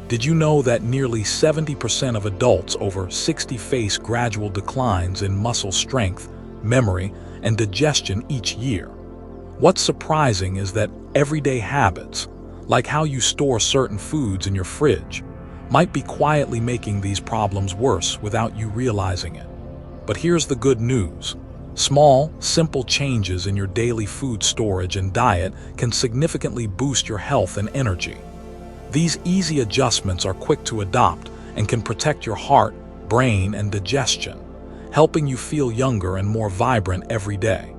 Did you know that nearly 70% of adults over 60 face gradual declines in muscle strength, memory, and digestion each year? What's surprising is that everyday habits, like how you store certain foods in your fridge, might be quietly making these problems worse without you realizing it. But here's the good news. Small, simple changes in your daily food storage and diet can significantly boost your health and energy. These easy adjustments are quick to adopt and can protect your heart, brain, and digestion, helping you feel younger and more vibrant every day.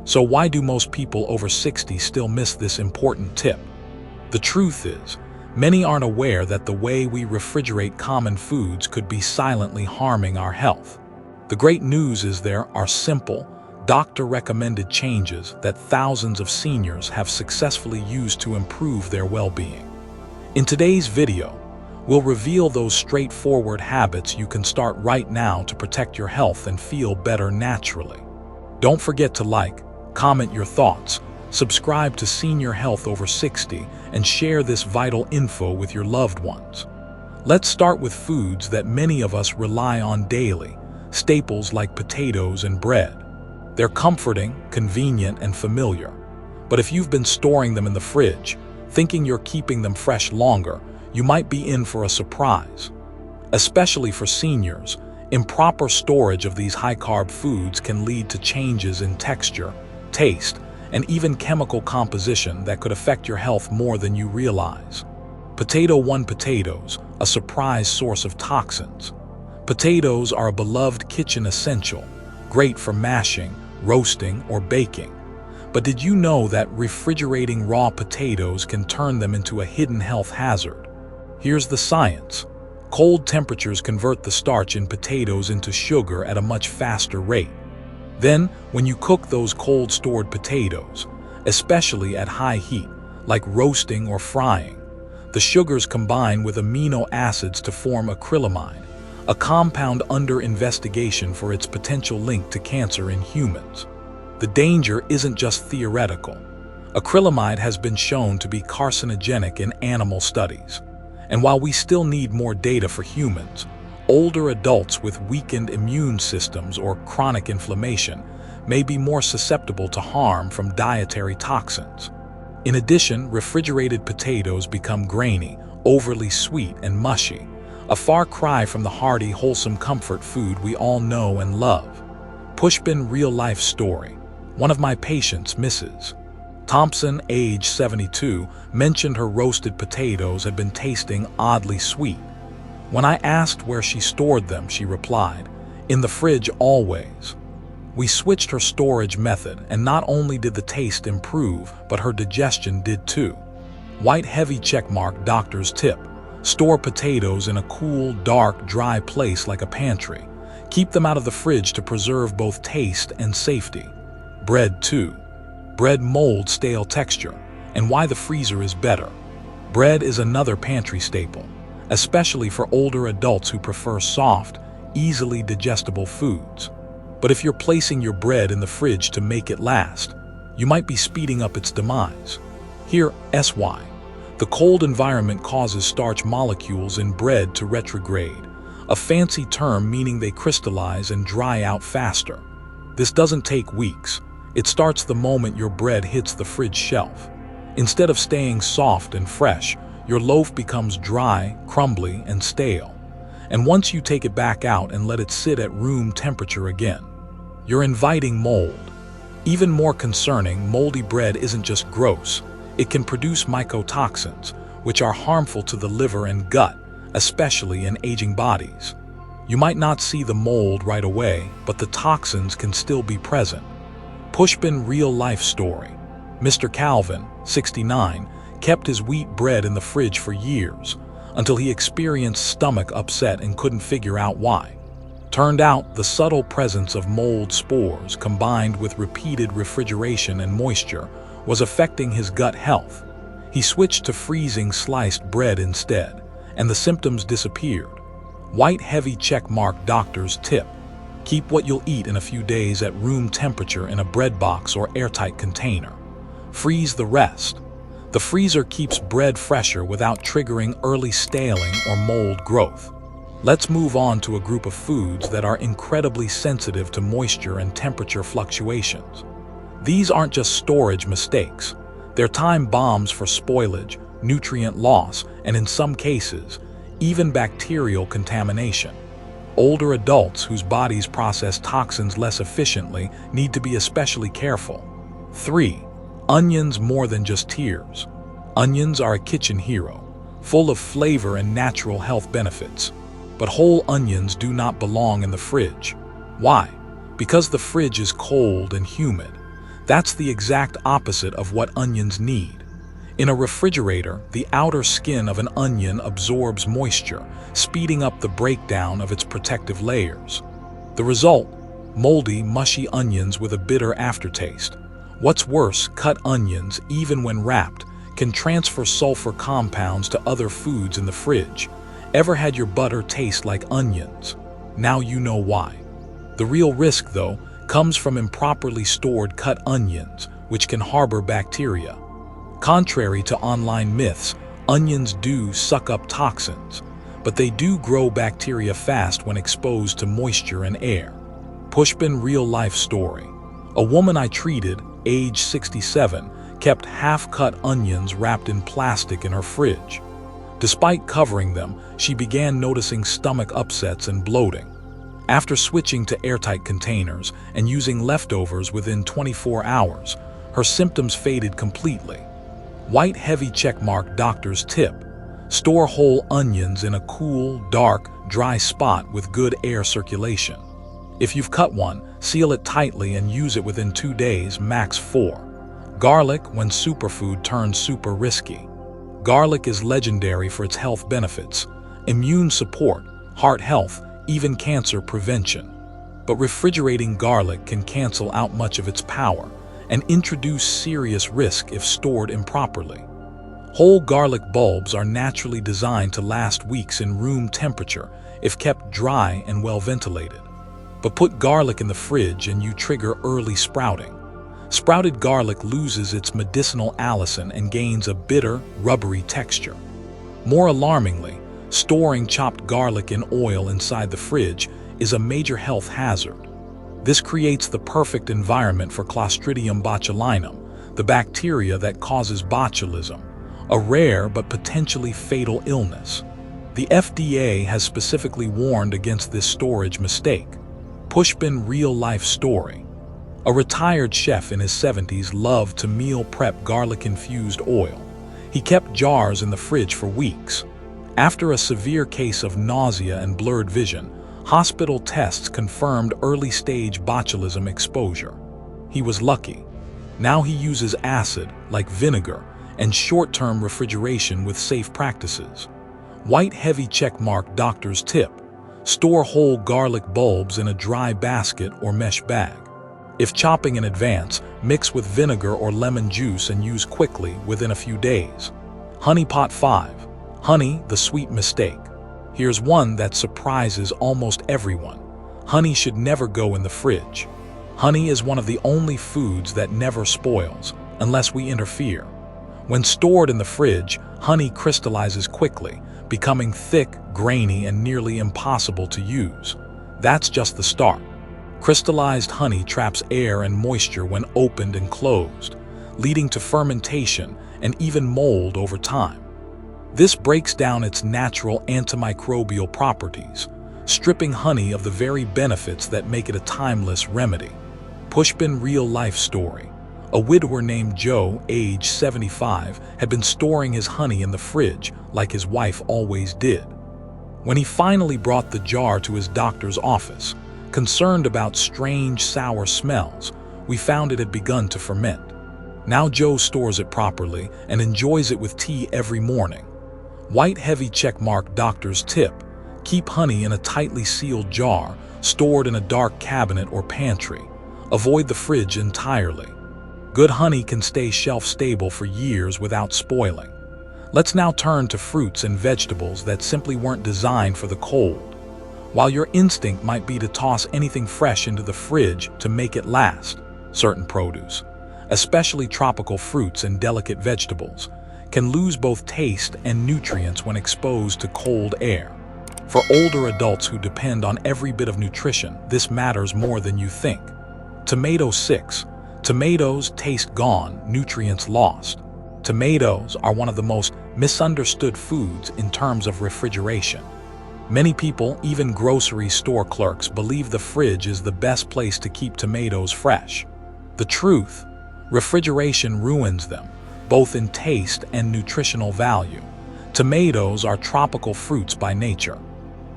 So why do most people over 60 still miss this important tip? The truth is, many aren't aware that the way we refrigerate common foods could be silently harming our health. The great news is there are simple, doctor-recommended changes that thousands of seniors have successfully used to improve their well-being. In today's video, we'll reveal those straightforward habits you can start right now to protect your health and feel better naturally. Don't forget to like, comment your thoughts, subscribe to Senior Health Over 60, and share this vital info with your loved ones. Let's start with foods that many of us rely on daily, staples like potatoes and bread. They're comforting, convenient, and familiar. But if you've been storing them in the fridge, thinking you're keeping them fresh longer, you might be in for a surprise. Especially for seniors, improper storage of these high-carb foods can lead to changes in texture, taste, and even chemical composition that could affect your health more than you realize. Potato 1 potatoes, a surprise source of toxins. Potatoes are a beloved kitchen essential, great for mashing, roasting, or baking. But did you know that refrigerating raw potatoes can turn them into a hidden health hazard? Here's the science. Cold temperatures convert the starch in potatoes into sugar at a much faster rate. Then, when you cook those cold stored potatoes, especially at high heat, like roasting or frying, the sugars combine with amino acids to form acrylamide, a compound under investigation for its potential link to cancer in humans. The danger isn't just theoretical. Acrylamide has been shown to be carcinogenic in animal studies. And while we still need more data for humans, older adults with weakened immune systems or chronic inflammation may be more susceptible to harm from dietary toxins. In addition, refrigerated potatoes become grainy, overly sweet, and mushy, a far cry from the hearty, wholesome comfort food we all know and love. Pushpin real-life story. One of my patients, Mrs. Thompson, age 72, mentioned her roasted potatoes had been tasting oddly sweet. When I asked where she stored them, she replied, "In the fridge always." We switched her storage method, and not only did the taste improve, but her digestion did too. White heavy checkmark doctor's tip. Store potatoes in a cool, dark, dry place like a pantry. Keep them out of the fridge to preserve both taste and safety. Bread 2. Bread mold stale texture, and why the freezer is better. Bread is another pantry staple, especially for older adults who prefer soft, easily digestible foods. But if you're placing your bread in the fridge to make it last, you might be speeding up its demise. Here, SY. The cold environment causes starch molecules in bread to retrograde, a fancy term meaning they crystallize and dry out faster. This doesn't take weeks. It starts the moment your bread hits the fridge shelf. Instead of staying soft and fresh, your loaf becomes dry, crumbly, and stale. And once you take it back out and let it sit at room temperature again, you're inviting mold. Even more concerning, moldy bread isn't just gross. It can produce mycotoxins, which are harmful to the liver and gut, especially in aging bodies. You might not see the mold right away, but the toxins can still be present. Pushpin real-life story. Mr. Calvin, 69, kept his wheat bread in the fridge for years, until he experienced stomach upset and couldn't figure out why. Turned out, the subtle presence of mold spores combined with repeated refrigeration and moisture was affecting his gut health. He switched to freezing sliced bread instead, and the symptoms disappeared. White heavy checkmark doctor's tip. Keep what you'll eat in a few days at room temperature in a bread box or airtight container. Freeze the rest. The freezer keeps bread fresher without triggering early staling or mold growth. Let's move on to a group of foods that are incredibly sensitive to moisture and temperature fluctuations. These aren't just storage mistakes. They're time bombs for spoilage, nutrient loss, and in some cases, even bacterial contamination. Older adults whose bodies process toxins less efficiently need to be especially careful. 3. Onions more than just tears. Onions are a kitchen hero, full of flavor and natural health benefits. But whole onions do not belong in the fridge. Why? Because the fridge is cold and humid. That's the exact opposite of what onions need. In a refrigerator, the outer skin of an onion absorbs moisture, speeding up the breakdown of its protective layers. The result? Moldy, mushy onions with a bitter aftertaste. What's worse, cut onions, even when wrapped, can transfer sulfur compounds to other foods in the fridge. Ever had your butter taste like onions? Now you know why. The real risk, though, comes from improperly stored cut onions, which can harbor bacteria. Contrary to online myths, onions do suck up toxins, but they do grow bacteria fast when exposed to moisture and air. Pushpin real-life story. A woman I treated, age 67, kept half-cut onions wrapped in plastic in her fridge. Despite covering them, she began noticing stomach upsets and bloating. After switching to airtight containers and using leftovers within 24 hours, her symptoms faded completely. White heavy checkmark doctor's tip: store whole onions in a cool, dark, dry spot with good air circulation. If you've cut one, seal it tightly and use it within 2 days, max 4. Garlic when superfood turns super risky. Garlic is legendary for its health benefits: immune support, heart health, even cancer prevention. But refrigerating garlic can cancel out much of its power and introduce serious risk if stored improperly. Whole garlic bulbs are naturally designed to last weeks in room temperature if kept dry and well ventilated. But put garlic in the fridge and you trigger early sprouting. Sprouted garlic loses its medicinal allicin and gains a bitter, rubbery texture. More alarmingly, storing chopped garlic in oil inside the fridge is a major health hazard. This creates the perfect environment for Clostridium botulinum, the bacteria that causes botulism, a rare but potentially fatal illness. The FDA has specifically warned against this storage mistake. Pushpin real-life story. A retired chef in his 70s loved to meal prep garlic-infused oil. He kept jars in the fridge for weeks. After a severe case of nausea and blurred vision, hospital tests confirmed early-stage botulism exposure. He was lucky. Now he uses acid, like vinegar, and short-term refrigeration with safe practices. White heavy checkmark doctor's tip: store whole garlic bulbs in a dry basket or mesh bag. If chopping in advance, mix with vinegar or lemon juice and use quickly within a few days. Honey pot 5. Honey, the sweet mistake. Here's one that surprises almost everyone. Honey should never go in the fridge. Honey is one of the only foods that never spoils, unless we interfere. When stored in the fridge, honey crystallizes quickly, becoming thick, grainy, and nearly impossible to use. That's just the start. Crystallized honey traps air and moisture when opened and closed, leading to fermentation and even mold over time. This breaks down its natural antimicrobial properties, stripping honey of the very benefits that make it a timeless remedy. Pushpin real-life story. A widower named Joe, age 75, had been storing his honey in the fridge like his wife always did. When he finally brought the jar to his doctor's office, concerned about strange sour smells, we found it had begun to ferment. Now Joe stores it properly and enjoys it with tea every morning. White heavy checkmark doctor's tip: keep honey in a tightly sealed jar, stored in a dark cabinet or pantry. Avoid the fridge entirely. Good honey can stay shelf-stable for years without spoiling. Let's now turn to fruits and vegetables that simply weren't designed for the cold. While your instinct might be to toss anything fresh into the fridge to make it last, certain produce, especially tropical fruits and delicate vegetables, can lose both taste and nutrients when exposed to cold air. For older adults who depend on every bit of nutrition, this matters more than you think. Tomato 6. Tomatoes, taste gone, nutrients lost. Tomatoes are one of the most misunderstood foods in terms of refrigeration. Many people, even grocery store clerks, believe the fridge is the best place to keep tomatoes fresh. The truth: refrigeration ruins them, both in taste and nutritional value. Tomatoes are tropical fruits by nature.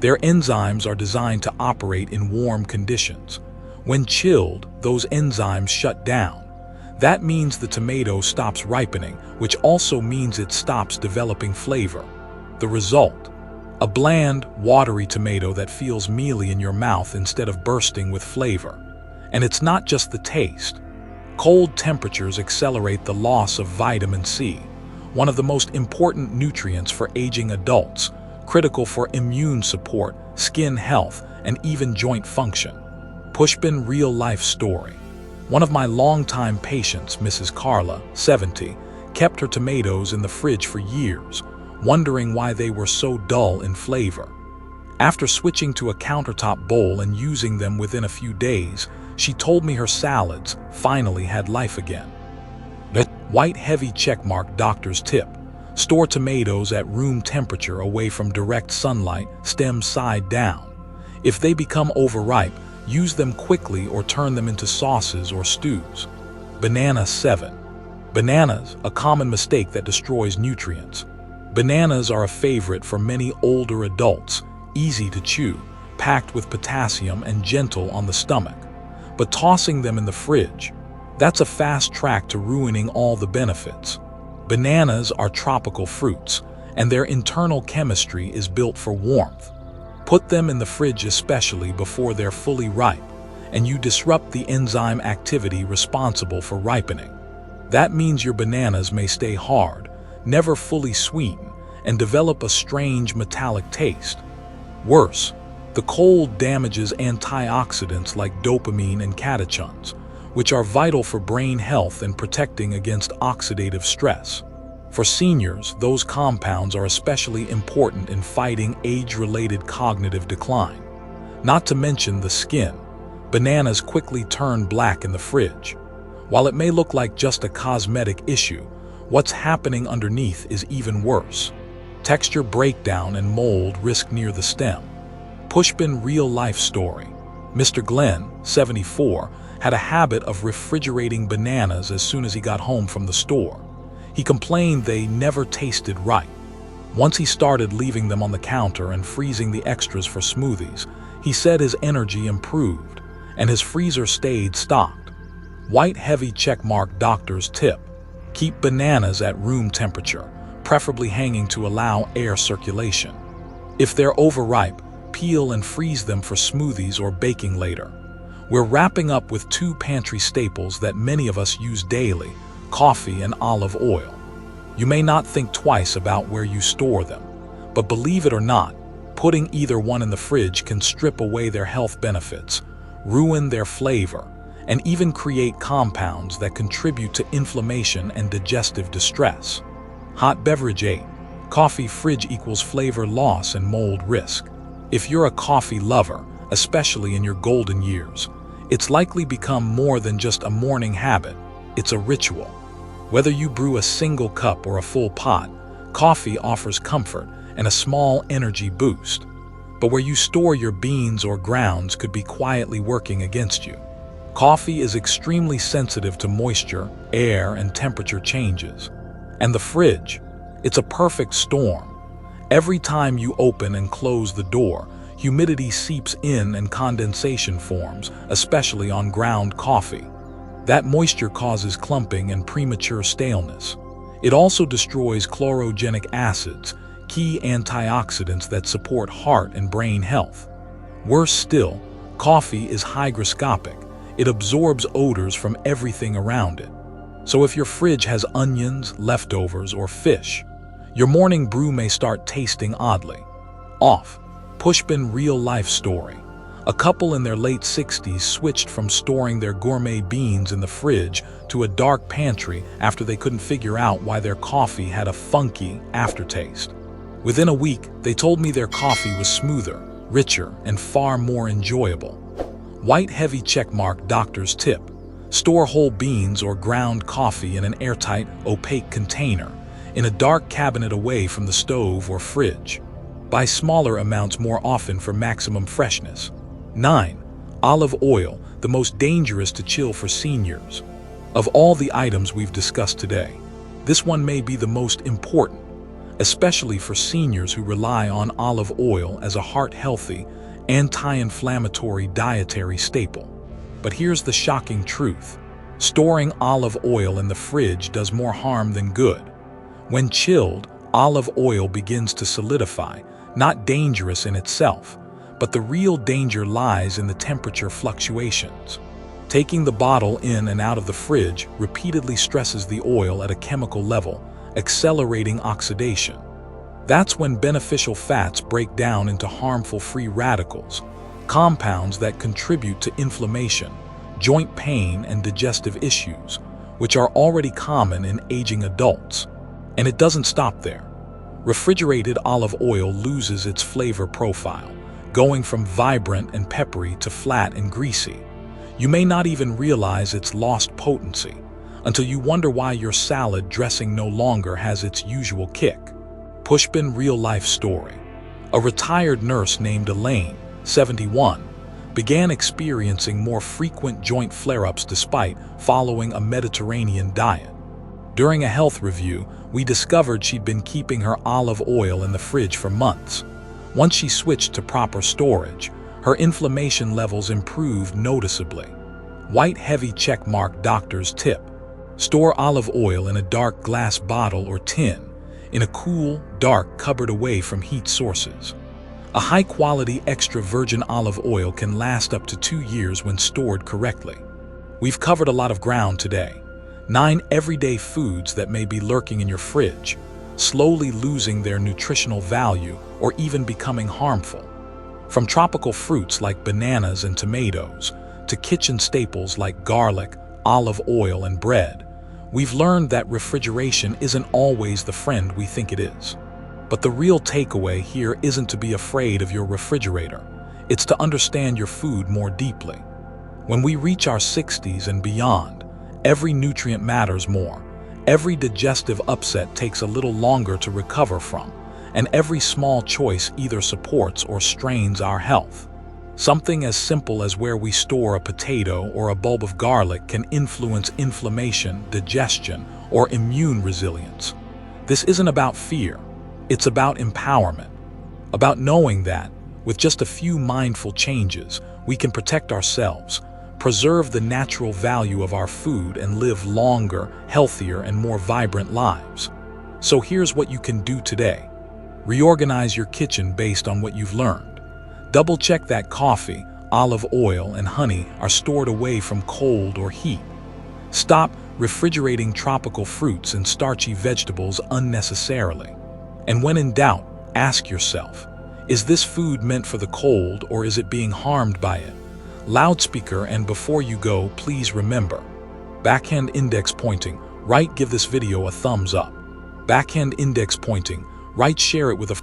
Their enzymes are designed to operate in warm conditions. When chilled, those enzymes shut down. That means the tomato stops ripening, which also means it stops developing flavor. The result: a bland, watery tomato that feels mealy in your mouth instead of bursting with flavor. And it's not just the taste. Cold temperatures accelerate the loss of vitamin C, one of the most important nutrients for aging adults, critical for immune support, skin health, and even joint function. Pushpin real-life story. One of my longtime patients, Mrs. Carla, 70, kept her tomatoes in the fridge for years, wondering why they were so dull in flavor. After switching to a countertop bowl and using them within a few days, she told me her salads finally had life again. White heavy checkmark doctor's tip. Store tomatoes at room temperature away from direct sunlight, stem side down. If they become overripe, use them quickly or turn them into sauces or stews. Banana 7. Bananas, a common mistake that destroys nutrients. Bananas are a favorite for many older adults, easy to chew, packed with potassium and gentle on the stomach. But tossing them in the fridge, that's a fast track to ruining all the benefits. Bananas are tropical fruits, and their internal chemistry is built for warmth. Put them in the fridge especially before they're fully ripe, and you disrupt the enzyme activity responsible for ripening. That means your bananas may stay hard, never fully sweeten, and develop a strange metallic taste. Worse, the cold damages antioxidants like dopamine and catechins, which are vital for brain health and protecting against oxidative stress. For seniors, those compounds are especially important in fighting age-related cognitive decline. Not to mention the skin. Bananas quickly turn black in the fridge. While it may look like just a cosmetic issue, what's happening underneath is even worse. Texture breakdown and mold risk near the stem. Pushpin real-life story. Mr. Glenn, 74, had a habit of refrigerating bananas as soon as he got home from the store. He complained they never tasted right. Once he started leaving them on the counter and freezing the extras for smoothies, he said his energy improved, and his freezer stayed stocked. White heavy checkmark doctor's tip. Keep bananas at room temperature, preferably hanging to allow air circulation. If they're overripe, peel and freeze them for smoothies or baking later. We're wrapping up with two pantry staples that many of us use daily: coffee and olive oil. You may not think twice about where you store them, but believe it or not, putting either one in the fridge can strip away their health benefits, ruin their flavor, and even create compounds that contribute to inflammation and digestive distress. Hot beverage 8. Coffee fridge equals flavor loss and mold risk. If you're a coffee lover, especially in your golden years, it's likely become more than just a morning habit. It's a ritual. Whether you brew a single cup or a full pot, coffee offers comfort and a small energy boost. But where you store your beans or grounds could be quietly working against you. Coffee is extremely sensitive to moisture, air, and temperature changes. And the fridge, it's a perfect storm. Every time you open and close the door, humidity seeps in and condensation forms, especially on ground coffee. That moisture causes clumping and premature staleness. It also destroys chlorogenic acids, key antioxidants that support heart and brain health. Worse still, coffee is hygroscopic. It absorbs odors from everything around it. So if your fridge has onions, leftovers, or fish, your morning brew may start tasting oddly off. Pushpin real-life story. A couple in their late 60s switched from storing their gourmet beans in the fridge to a dark pantry after they couldn't figure out why their coffee had a funky aftertaste. Within a week, they told me their coffee was smoother, richer, and far more enjoyable. White heavy checkmark doctor's tip. Store whole beans or ground coffee in an airtight, opaque container, in a dark cabinet away from the stove or fridge. Buy smaller amounts more often for maximum freshness. 9. Olive oil, the most dangerous to chill for seniors. Of all the items we've discussed today, this one may be the most important, especially for seniors who rely on olive oil as a heart-healthy, anti-inflammatory dietary staple. But here's the shocking truth. Storing olive oil in the fridge does more harm than good. When chilled, olive oil begins to solidify, not dangerous in itself, but the real danger lies in the temperature fluctuations. Taking the bottle in and out of the fridge repeatedly stresses the oil at a chemical level, accelerating oxidation. That's when beneficial fats break down into harmful free radicals, compounds that contribute to inflammation, joint pain, and digestive issues, which are already common in aging adults. And it doesn't stop there. Refrigerated olive oil loses its flavor profile, going from vibrant and peppery to flat and greasy. You may not even realize it's lost potency until you wonder why your salad dressing no longer has its usual kick. Pushpin real-life story. A retired nurse named Elaine, 71, began experiencing more frequent joint flare-ups despite following a Mediterranean diet. During a health review, we discovered she'd been keeping her olive oil in the fridge for months. Once she switched to proper storage, her inflammation levels improved noticeably. White heavy checkmark doctor's tip. Store olive oil in a dark glass bottle or tin, in a cool, dark cupboard away from heat sources. A high-quality extra virgin olive oil can last up to 2 years when stored correctly. We've covered a lot of ground today. 9 everyday foods that may be lurking in your fridge, slowly losing their nutritional value or even becoming harmful. From tropical fruits like bananas and tomatoes to kitchen staples like garlic, olive oil, and bread, we've learned that refrigeration isn't always the friend we think it is. But the real takeaway here isn't to be afraid of your refrigerator. It's to understand your food more deeply. When we reach our 60s and beyond, every nutrient matters more. Every digestive upset takes a little longer to recover from, and every small choice either supports or strains our health. Something as simple as where we store a potato or a bulb of garlic can influence inflammation, digestion, or immune resilience. This isn't about fear. It's about empowerment. About knowing that, with just a few mindful changes, we can protect ourselves, preserve the natural value of our food, and live longer, healthier, and more vibrant lives. So here's what you can do today. Reorganize your kitchen based on what you've learned. Double-check that coffee, olive oil, and honey are stored away from cold or heat. Stop refrigerating tropical fruits and starchy vegetables unnecessarily. And when in doubt, ask yourself, is this food meant for the cold or is it being harmed by it? Loudspeaker, and before you go, please remember, backhand index pointing, right, give this video a thumbs up. Backhand index pointing, right, share it with a